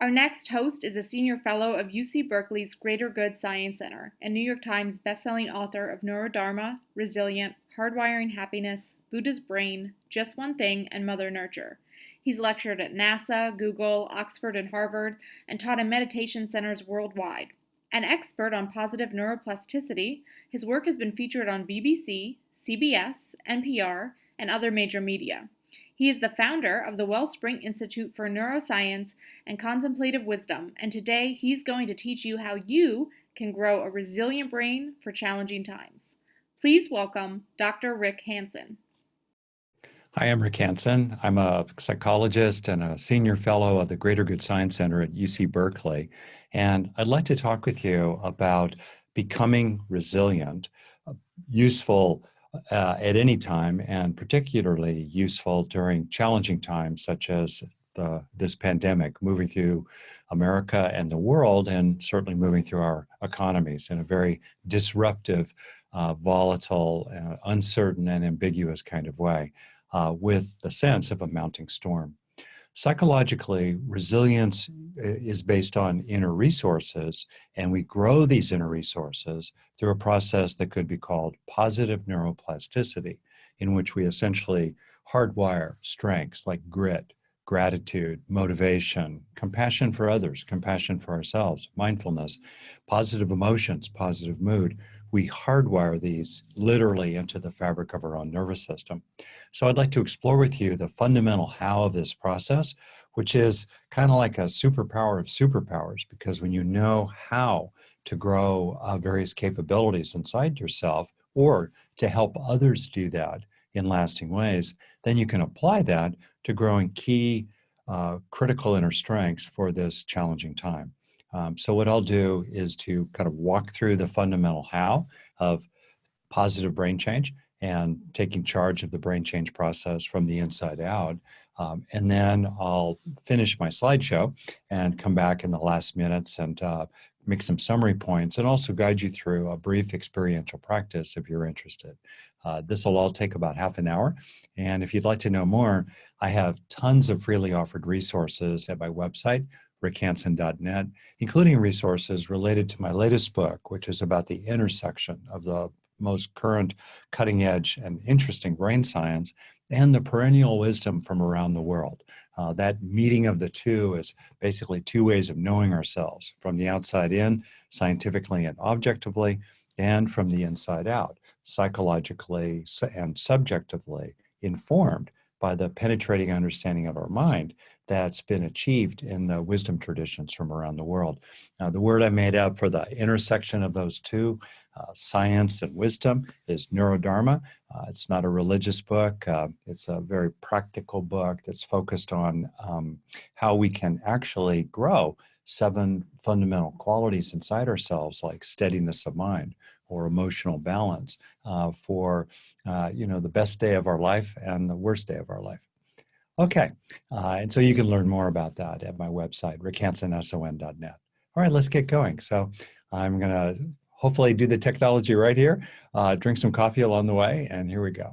Our next host is a senior fellow of UC Berkeley's Greater Good Science Center and New York Times bestselling author of Neurodharma, Resilient, Hardwiring Happiness, Buddha's Brain, Just One Thing, and Mother Nurture. He's lectured at NASA, Google, Oxford, and Harvard, and taught in meditation centers worldwide. An expert on positive neuroplasticity, his work has been featured on BBC, CBS, NPR, and other major media. He is the founder of the Wellspring Institute for Neuroscience and Contemplative Wisdom, and today he's going to teach you how you can grow a resilient brain for challenging times. Please welcome Dr. Rick Hansen. Hi, I'm Rick Hansen. I'm a psychologist and a senior fellow of the Greater Good Science Center at UC Berkeley. And I'd like to talk with you about becoming resilient, useful at any time, and particularly useful during challenging times such as this pandemic, moving through America and the world, and certainly moving through our economies in a very disruptive, volatile, uncertain, and ambiguous kind of way. With the sense of a mounting storm. Psychologically, resilience is based on inner resources, and we grow these inner resources through a process that could be called positive neuroplasticity, in which we essentially hardwire strengths like grit, gratitude, motivation, compassion for others, compassion for ourselves, mindfulness, positive emotions, positive mood. We hardwire these literally into the fabric of our own nervous system. So I'd like to explore with you the fundamental how of this process, which is kind of like a superpower of superpowers, because when you know how to grow various capabilities inside yourself or to help others do that in lasting ways, then you can apply that to growing key critical inner strengths for this challenging time. So what I'll do is to kind of walk through the fundamental how of positive brain change and taking charge of the brain change process from the inside out. And then I'll finish my slideshow and come back in the last minutes and make some summary points and also guide you through a brief experiential practice if you're interested. This will all take about half an hour. And if you'd like to know more, I have tons of freely offered resources at my website, rickhansen.net, including resources related to my latest book, which is about the intersection of the most current, cutting edge, and interesting brain science and the perennial wisdom from around the world. That meeting of the two is basically two ways of knowing ourselves, from the outside in, scientifically and objectively, and from the inside out, psychologically and subjectively informed by the penetrating understanding of our mind that's been achieved in the wisdom traditions from around the world. Now, the word I made up for the intersection of those two, science and wisdom, is Neurodharma. It's not a religious book. It's a very practical book that's focused on how we can actually grow 7 fundamental qualities inside ourselves, like steadiness of mind or emotional balance for the best day of our life and the worst day of our life. Okay, and so you can learn more about that at my website, rickhansenson.net. All right, let's get going. So I'm going to hopefully do the technology right here, drink some coffee along the way, and here we go.